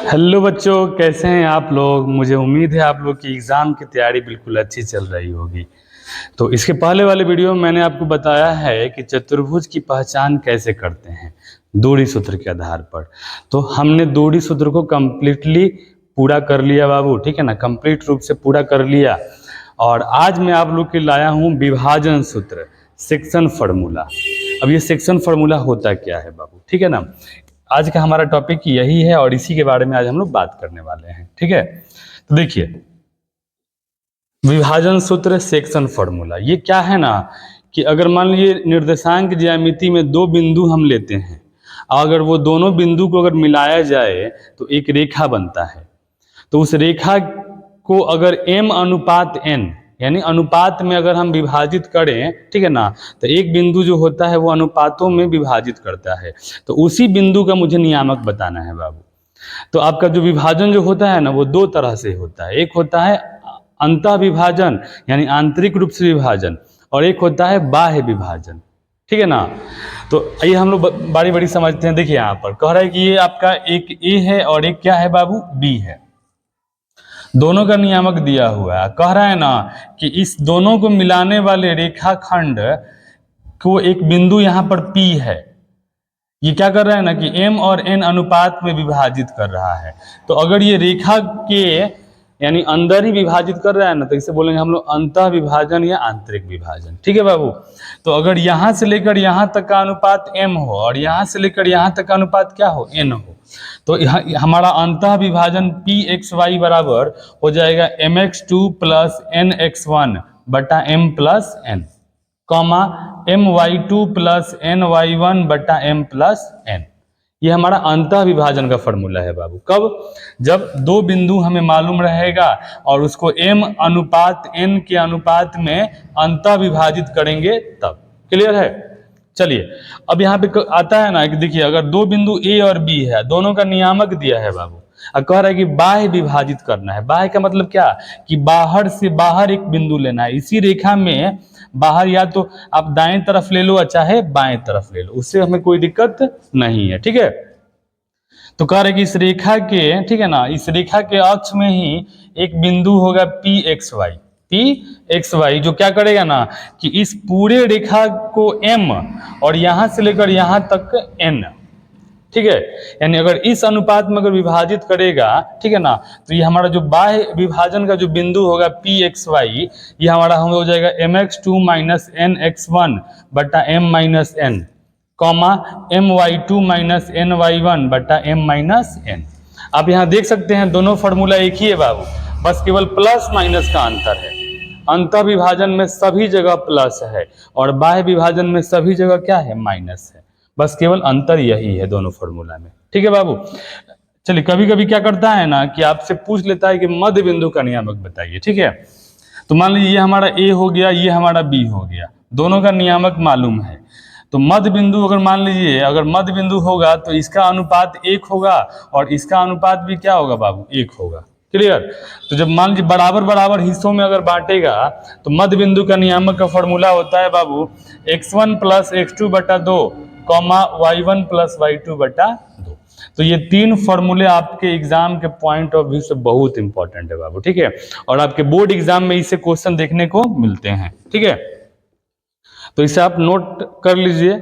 Hello बच्चों, कैसे हैं आप लोग। मुझे उम्मीद है आप लोग की एग्ज़ाम की तैयारी बिल्कुल अच्छी चल रही होगी। तो इसके पहले वाले वीडियो में मैंने आपको बताया है कि चतुर्भुज की पहचान कैसे करते हैं दूरी सूत्र के आधार पर। तो हमने दूरी सूत्र को कम्प्लीटली पूरा कर लिया बाबू, ठीक है ना, कंप्लीट रूप से पूरा कर लिया। और आज मैं आप लोग के लाया हूँ विभाजन सूत्र, सेक्शन फार्मूला। अब ये सेक्शन फार्मूला होता क्या है बाबू, ठीक है ना। आज का हमारा टॉपिक यही है और इसी के बारे में आज हम लोग बात करने वाले हैं, ठीक है। तो देखिए, विभाजन सूत्र, सेक्शन फार्मूला, ये क्या है ना कि अगर मान लीजिए निर्देशांक ज्यामिति में दो बिंदु हम लेते हैं, अगर वो दोनों बिंदु को अगर मिलाया जाए तो एक रेखा बनता है। तो उस रेखा को अगर m अनुपात n यानी अनुपात में अगर हम विभाजित करें, ठीक है ना, तो एक बिंदु जो होता है वो अनुपातों में विभाजित करता है। तो उसी बिंदु का मुझे नियामक बताना है बाबू। तो आपका जो विभाजन जो होता है ना वो दो तरह से होता है। एक होता है अंतः विभाजन यानी आंतरिक रूप से विभाजन, और एक होता है बाह्य विभाजन, ठीक है ना। तो ये हम लोग बारी बारी समझते हैं। देखिए यहाँ पर कह रहा है कि ये आपका एक ए है और एक क्या है बाबू, बी है। दोनों का नियामक दिया हुआ है। कह रहा है ना कि इस दोनों को मिलाने वाले रेखाखंड को एक बिंदु यहाँ पर P है। ये क्या कर रहा है ना कि m और n अनुपात में विभाजित कर रहा है। तो अगर ये रेखा के यानी अंदर ही विभाजित कर रहा है ना, तो इसे बोलेंगे हम लोग अंतः विभाजन या आंतरिक विभाजन, ठीक है बाबू। तो अगर यहाँ से लेकर यहाँ तक का अनुपात m हो और यहाँ से लेकर यहाँ तक का अनुपात क्या हो, n हो, तो हमारा अंतः विभाजन Pxy बराबर हो जाएगा mx2 प्लस nx1 बटा m plus n, comma my2 plus ny1 बटा m प्लस n। ये हमारा अंतः विभाजन का फॉर्मूला है बाबू। कब? जब दो बिंदु हमें मालूम रहेगा और उसको m अनुपात n के अनुपात में अंतः विभाजित करेंगे तब। क्लियर है? चलिए, अब यहाँ पे आता है ना कि देखिए, अगर दो बिंदु A और B है, दोनों का नियामक दिया है बाबू, और कह रहा है कि बाह्य विभाजित करना है। बाह्य का मतलब क्या कि बाहर से बाहर एक बिंदु लेना है। इसी रेखा में बाहर या तो आप दाएं तरफ ले लो चाहे बाएं तरफ ले लो, उससे हमें कोई दिक्कत नहीं है, ठीक है। तो कह रहे कि इस रेखा के, ठीक है ना, इस रेखा के अक्ष में ही एक बिंदु होगा Pxy जो क्या करेगा ना कि इस पूरे रेखा को m और यहां से लेकर यहां तक n, ठीक है, यानी अगर इस अनुपात में अगर विभाजित करेगा, ठीक है ना, तो ये हमारा जो बाह्य विभाजन का जो बिंदु होगा Pxy, ये हमारा हो जाएगा mx2 माइनस nx1 बटा m minus n, comma my2 minus ny1 बटा m माइनस n। आप यहाँ देख सकते हैं दोनों फॉर्मूला एक ही है बाबू, बस केवल प्लस माइनस का अंतर है। अंतः विभाजन में सभी जगह प्लस है और बाह्य विभाजन में सभी जगह क्या है, माइनस है। बस केवल अंतर यही है दोनों फॉर्मूला में, ठीक है बाबू। चलिए, कभी कभी क्या करता है ना कि आपसे पूछ लेता है कि मध्य बिंदु का नियामक बताइए, ठीक है। तो मान लीजिए ये हमारा A हो गया, ये हमारा B हो गया, दोनों का नियामक मालूम है। तो मध्य बिंदु अगर मान लीजिए, अगर मध्य बिंदु होगा तो इसका अनुपात 1 होगा और इसका अनुपात भी क्या होगा बाबू, 1 होगा। क्लियर? तो जब मान लीजिए बराबर बराबर हिस्सों में अगर बांटेगा तो मध्य बिंदु का नियामक का फॉर्मूला होता है बाबू x1 प्लस x2 बटा 2, कॉमा y1 प्लस y2 बटा 2। तो ये तीन फॉर्मूले आपके एग्जाम के पॉइंट ऑफ व्यू से बहुत इंपॉर्टेंट है बाबू, ठीक है, और आपके बोर्ड एग्जाम में इससे क्वेश्चन देखने को मिलते हैं, ठीक है। तो इसे आप नोट कर लीजिए,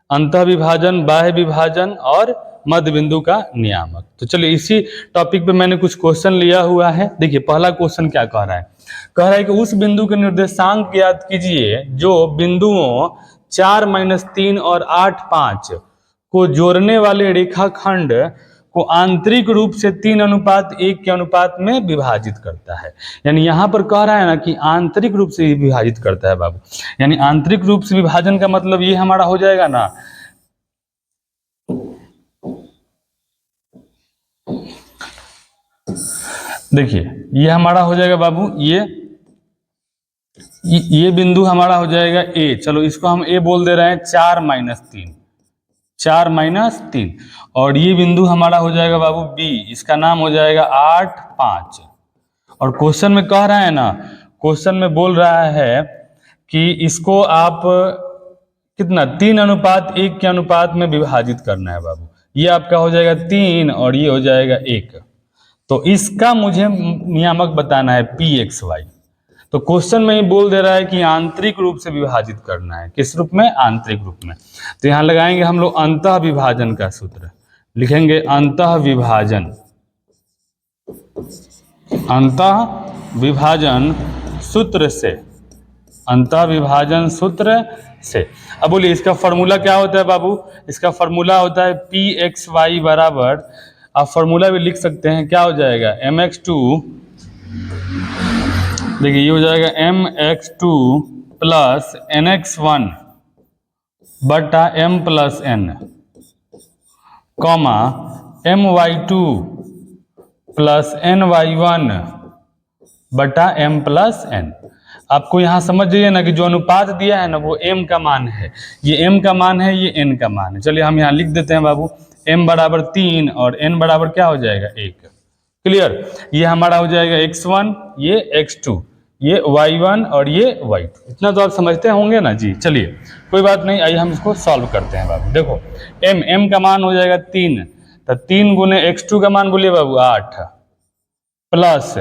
अंतः विभाजन, बाह्य विभाजन और मध्य बिंदु का नियामक। तो चलिए, इसी टॉपिक पे मैंने कुछ क्वेश्चन लिया हुआ है। देखिए, पहला क्वेश्चन क्या कह रहा है, कह रहा है कि उस बिंदु के निर्देशांक ज्ञात कीजिए जो बिंदुओं 4 - 3 और 8 5 को जोड़ने वाले रेखाखंड को आंतरिक रूप से 3:1 के अनुपात में विभाजित करता है। यानी यहां पर कह रहा है ना कि आंतरिक रूप से विभाजित करता है बाबू। यानी आंतरिक रूप से विभाजन का मतलब ये हमारा हो जाएगा ना, देखिए ये हमारा हो जाएगा बाबू, ये बिंदु हमारा हो जाएगा A। चलो इसको हम A बोल दे रहे हैं, 4 - 3, और ये बिंदु हमारा हो जाएगा बाबू B, इसका नाम हो जाएगा 8 5। और क्वेश्चन में कह रहा है ना, क्वेश्चन में बोल रहा है कि इसको आप कितना 3:1 के अनुपात में विभाजित करना है बाबू। ये आपका हो जाएगा 3 और ये हो जाएगा 1। तो इसका मुझे नियामक बताना है pxy। तो क्वेश्चन में ही बोल दे रहा है कि आंतरिक रूप से विभाजित करना है। किस रूप में? आंतरिक रूप में। तो यहाँ लगाएंगे हम लोग अंतः विभाजन का सूत्र, लिखेंगे अंतः विभाजन, अंतः विभाजन सूत्र से, अंतः विभाजन सूत्र से। अब बोलिए इसका फॉर्मूला क्या होता है बाबू? इसका फॉर्मूला होता है pxy बराबर, आप फॉर्मूला भी लिख सकते हैं, क्या हो जाएगा mx2, देखिए ये हो जाएगा mx2 प्लस nx1 बटा m plus n, comma my2 plus ny1 बटा m प्लस n। आपको यहाँ समझ जाइए ना कि जो अनुपात दिया है ना वो m का मान है, ये m का मान है, ये n का मान है। चलिए हम यहाँ लिख देते हैं बाबू, m बराबर 3 और n बराबर क्या हो जाएगा 1। क्लियर? ये हमारा हो जाएगा x1, ये x2, ये y1 और ये y2। इतना तो आप समझते होंगे ना जी। चलिए कोई बात नहीं, आइए हम इसको सॉल्व करते हैं बाबू। देखो m का मान हो जाएगा 3, तो 3 गुने x2 का मान बोलिए बाबू 8, प्लस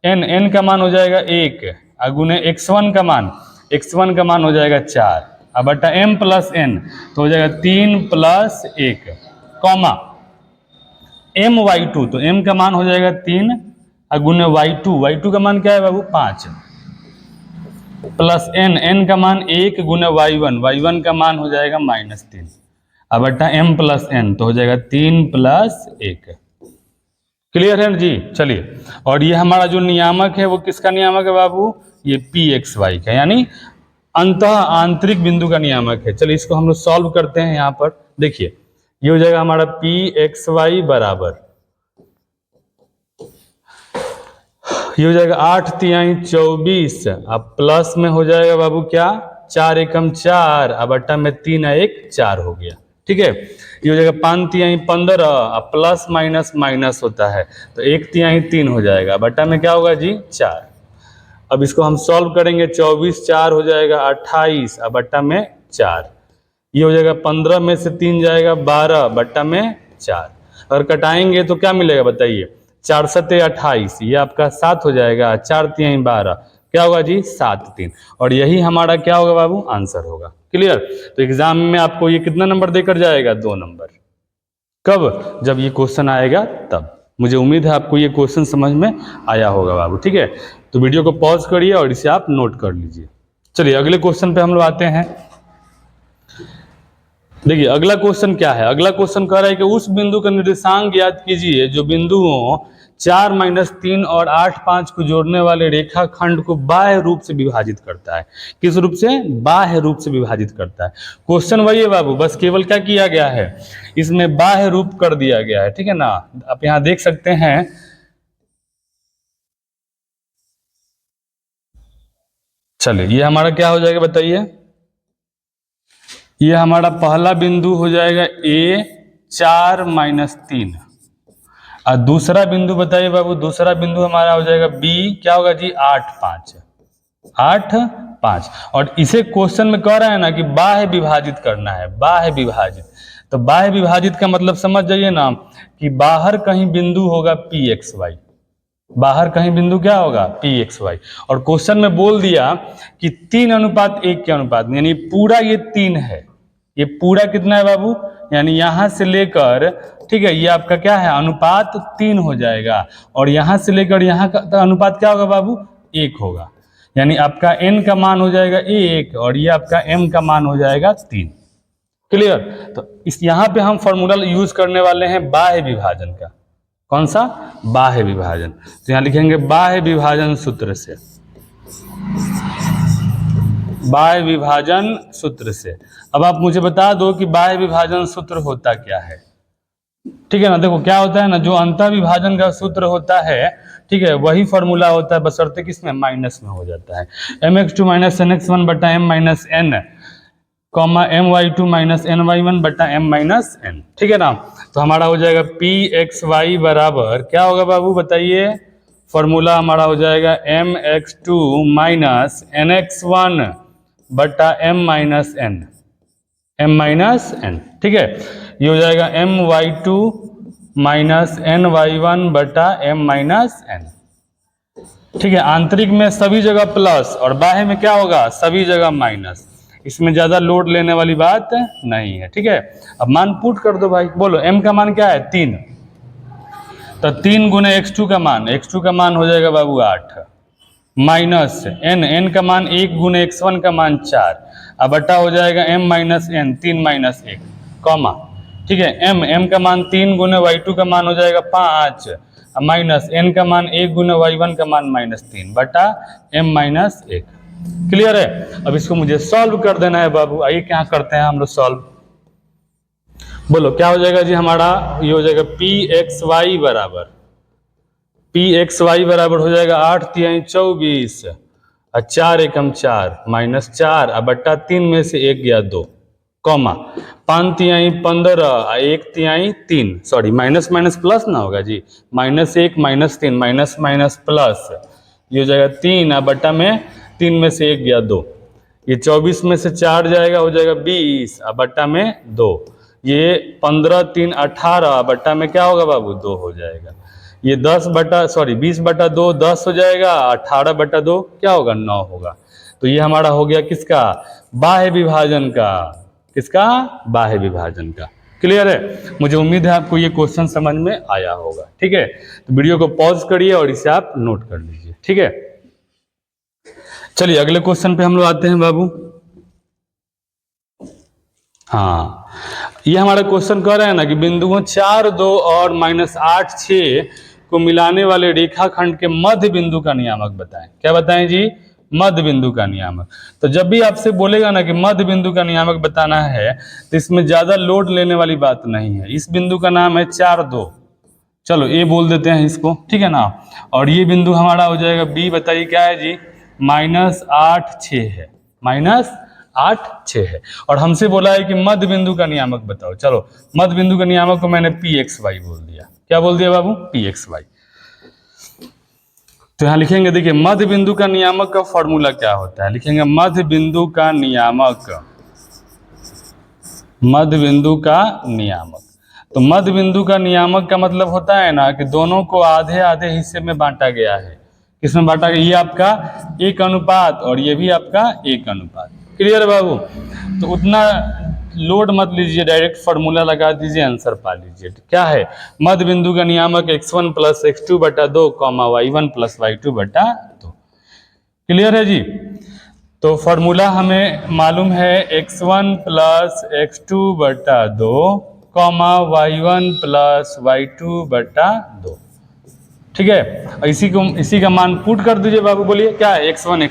n का मान हो जाएगा 1, गुने x1 का मान हो जाएगा 4, अब बटा m प्लस n तो हो जाएगा 3 प्लस 1, कॉमा my2, तो m का मान हो जाएगा 3 गुने y2 का मान क्या है बाबू 5, प्लस n का मान 1 गुने y1 का मान हो जाएगा -3, अब बटा m प्लस n तो हो जाएगा 3 प्लस 1। क्लियर है जी? चलिए, और ये हमारा जो नियामक है वो किसका नियामक है बाबू? ये pxy का, यानी अंतः आंतरिक बिंदु का नियामक है। चलिए इसको हम लोग सॉल्व करते हैं। यहाँ पर देखिए ये हो जाएगा हमारा pxy बराबर, ये हो जाएगा 8 तिहाई 24, अब प्लस में हो जाएगा बाबू क्या 4 एकम 4, अब बट्टा में 3 1 4 हो गया। ठीक है, ये हो जाएगा 5 तिहाई 15, अब प्लस माइनस माइनस होता है तो 1 तिहाई 3 हो जाएगा, बट्टा में क्या होगा जी 4। अब इसको हम सॉल्व करेंगे, 24 4 हो जाएगा 28, अब बट्टा में 4, ये हो जाएगा 15 में से 3 जाएगा 12, बट्टा में 4। अगर कटाएंगे तो क्या मिलेगा बताइए? 4 सत्ते 28, ये आपका 7 हो जाएगा, 4 तिहाई 12, क्या होगा जी 7 3, और यही हमारा क्या होगा बाबू? आंसर होगा। क्लियर? तो एग्जाम में आपको ये कितना नंबर देकर जाएगा? 2 नंबर। कब? जब ये क्वेश्चन आएगा तब। मुझे उम्मीद है आपको ये क्वेश्चन समझ में आया होगा बाबू। ठीक है, तो वीडियो को पॉज करिए और इसे आप नोट कर लीजिए। चलिए अगले क्वेश्चन पे हम लोग आते हैं। देखिए अगला क्वेश्चन क्या है? अगला क्वेश्चन कह रहा है कि उस बिंदु का निर्देशांक ज्ञात कीजिए जो बिंदुओं 4 - 3 और 8 5 को जोड़ने वाले रेखाखंड को बाह्य रूप से विभाजित करता है। किस रूप से? बाह्य रूप से विभाजित करता है। क्वेश्चन वही है बाबू, बस केवल क्या किया गया है, इसमें बाह्य रूप कर दिया गया है। ठीक है ना, आप यहाँ देख सकते हैं। चलिए ये हमारा क्या हो जाएगा बताइए? ये हमारा पहला बिंदु हो जाएगा A 4 - 3, और दूसरा बिंदु बताइए बाबू, दूसरा बिंदु हमारा हो जाएगा B, क्या होगा जी 8 5, और इसे क्वेश्चन में कह रहा है ना कि बाह्य विभाजित करना है, बाह्य विभाजित। तो बाह्य विभाजित का मतलब समझ जाइए ना कि बाहर कहीं बिंदु होगा pxy, बाहर कहीं बिंदु क्या होगा pxy, और क्वेश्चन में बोल दिया कि 3:1 के अनुपात में, यानी पूरा ये 3 है, ये पूरा कितना है बाबू, यानी यहां से लेकर, ठीक है, ये आपका क्या है अनुपात 3 हो जाएगा, और यहां से लेकर यहां का अनुपात क्या होगा बाबू 1 होगा, यानी आपका n का मान हो जाएगा 1 और ये आपका m का मान हो जाएगा 3। क्लियर? तो इस यहाँ पे हम फॉर्मूला यूज करने वाले हैं बाह्य विभाजन का। कौन सा? बाह्य विभाजन। तो यहाँ लिखेंगे बाह्य विभाजन सूत्र से, बाह्य विभाजन सूत्र से। अब आप मुझे बता दो कि बाह्य विभाजन सूत्र होता क्या है। ठीक है ना, देखो क्या होता है ना, जो अंतः विभाजन का सूत्र होता है, ठीक है, वही फॉर्मूला होता है, बशर्ते किसमें माइनस में हो जाता है। mx2 - nx1 बटा m - n, comma my2 - ny1 बटा m - n। ठीक है ना, तो हमारा हो जाएगा pxy बराबर क्या होगा बाबू बताइए? फॉर्मूला हमारा हो जाएगा mx2 - nx1 बटा m - n, m - n। ठीक है, ये हो जाएगा my2 माइनस ny1 बटा m माइनस n। ठीक है, आंतरिक में सभी जगह प्लस और बाह्य में क्या होगा, सभी जगह माइनस। इसमें ज्यादा लोड लेने वाली बात नहीं है। ठीक है, अब मान पुट कर दो भाई। बोलो m का मान क्या है, 3, तो 3 गुने x2 का मान, x2 का मान हो जाएगा बाबू 8 माइनस n का मान 1 गुने x1 का मान 4, अब बटा हो जाएगा m minus n, 3 minus 1 comma. ठीक है, m का मान 3 गुने y2 का मान हो जाएगा 5 माइनस n का मान 1 गुने y1 का मान -3 बटा m माइनस 1। क्लियर है? अब इसको मुझे सॉल्व कर देना है बाबू। आइए क्या करते हैं हम लोग सॉल्व। बोलो क्या हो जाएगा जी हमारा, ये हो जाएगा pxy बराबर हो जाएगा 8 तिहाई 24 और 4 एकम 4 माइनस 4 और बट्टा 3 में से 1 गया 2 कॉमा 5 तिहाई 15 और 1 तिहाई 3, सॉरी माइनस माइनस प्लस ना होगा जी, -1 -3 माइनस माइनस प्लस, ये हो जाएगा 3 और बट्टा में 3 में से 1 गया 2, ये 24 में से 4 जाएगा हो जाएगा 20 और बट्टा में 2, ये 15 3 18 बट्टा में क्या होगा बाबू 2 हो जाएगा, ये 20 बटा 2 10 हो जाएगा, 18 बटा 2 क्या होगा 9 होगा। तो ये हमारा हो गया किसका, बाह्य विभाजन का। किसका, बाह्य विभाजन का। क्लियर है? मुझे उम्मीद है आपको ये क्वेश्चन समझ में आया होगा। ठीक है, तो वीडियो को पॉज करिए और इसे आप नोट कर लीजिए। ठीक है, चलिए अगले क्वेश्चन पे हम लोग आते हैं बाबू। हाँ, ये हमारा क्वेश्चन कह रहा है ना कि बिंदुओं 4 2 और -8 6 को मिलाने वाले रेखाखंड के मध्य बिंदु का नियामक बताएं। क्या बताएं जी, मध्य बिंदु का नियामक। तो जब भी आपसे बोलेगा ना कि मध्य बिंदु का नियामक बताना है तो इसमें ज्यादा लोड लेने वाली बात नहीं है। इस बिंदु का नाम है 4 2, चलो ए बोल देते हैं इसको, ठीक है ना। और ये बिंदु हमारा हो जाएगा बी, बताइए क्या है जी, -8 6 है, -8 6 है। और हमसे बोला है कि मध्य बिंदु का नियामक बताओ। चलो मध्य बिंदु का नियामक को मैंने pxy बोल दिया। क्या बोल दिया बाबू, pxy। तो यहाँ लिखेंगे, देखिए मध्य बिंदु का नियामक का फॉर्मूला क्या होता है, लिखेंगे मध्य बिंदु का नियामक, मध्य बिंदु का नियामक। तो मध्य बिंदु का नियामक का मतलब होता है ना कि दोनों को आधे आधे हिस्से में बांटा गया है। किसमें बांटा गया, ये आपका 1 अनुपात और ये भी आपका 1 अनुपात। क्लियर बाबू? तो उतना लोड मत लीजिए, डायरेक्ट फार्मूला लगा दीजिए, आंसर पा लीजिए। क्या है, मध्य बिंदु का नियामक x1 प्लस x2 बटा 2 कॉमा y1 प्लस y2 बटा 2। क्लियर है जी? तो फार्मूला हमें मालूम है x1 प्लस x2 बटा 2 कॉमा y1 प्लस y2 बटा 2। ठीक है, इसी का मान पुट कर दीजिए बाबू। बोलिए क्या है, x1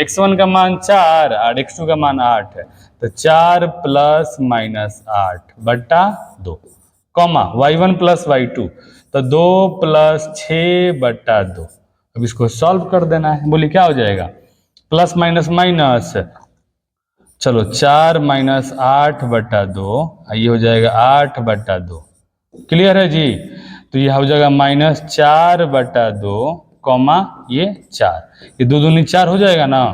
x1 का मान 4 और x2 का मान 8 है, तो 4 प्लस -8 बटा 2 कॉमा y1 प्लस y2 तो 2 प्लस 6 बटा 2। अब इसको सॉल्व कर देना है। बोलिए क्या हो जाएगा, प्लस माइनस माइनस, चलो 4 माइनस 8 बटा 2, ये हो जाएगा 8 बटा 2। क्लियर है जी? तो ये हो जाएगा -4 बटा 2 कॉमा ये 4, ये 2 दूनी 4 हो जाएगा ना।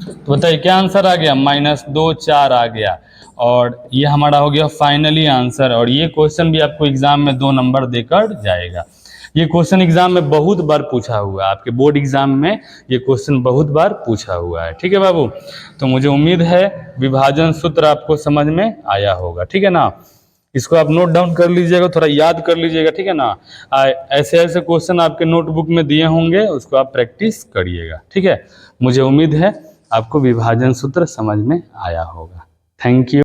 तो बताइए क्या आंसर आ गया, -2 4 आ गया। और ये हमारा हो गया फाइनली आंसर। और ये क्वेश्चन भी आपको एग्जाम में 2 नंबर देकर जाएगा। ये क्वेश्चन एग्जाम में बहुत बार पूछा हुआ है, आपके बोर्ड एग्जाम में ये क्वेश्चन बहुत बार पूछा हुआ है। ठीक है बाबू? तो मुझे उम्मीद है विभाजन सूत्र आपको समझ में आया होगा। ठीक है ना, इसको आप नोट डाउन कर लीजिएगा, थोड़ा याद कर लीजिएगा। ठीक है ना, ऐसे ऐसे क्वेश्चन आपके नोटबुक में दिए होंगे, उसको आप प्रैक्टिस करिएगा। ठीक है, मुझे उम्मीद है आपको विभाजन सूत्र समझ में आया होगा। Thank you.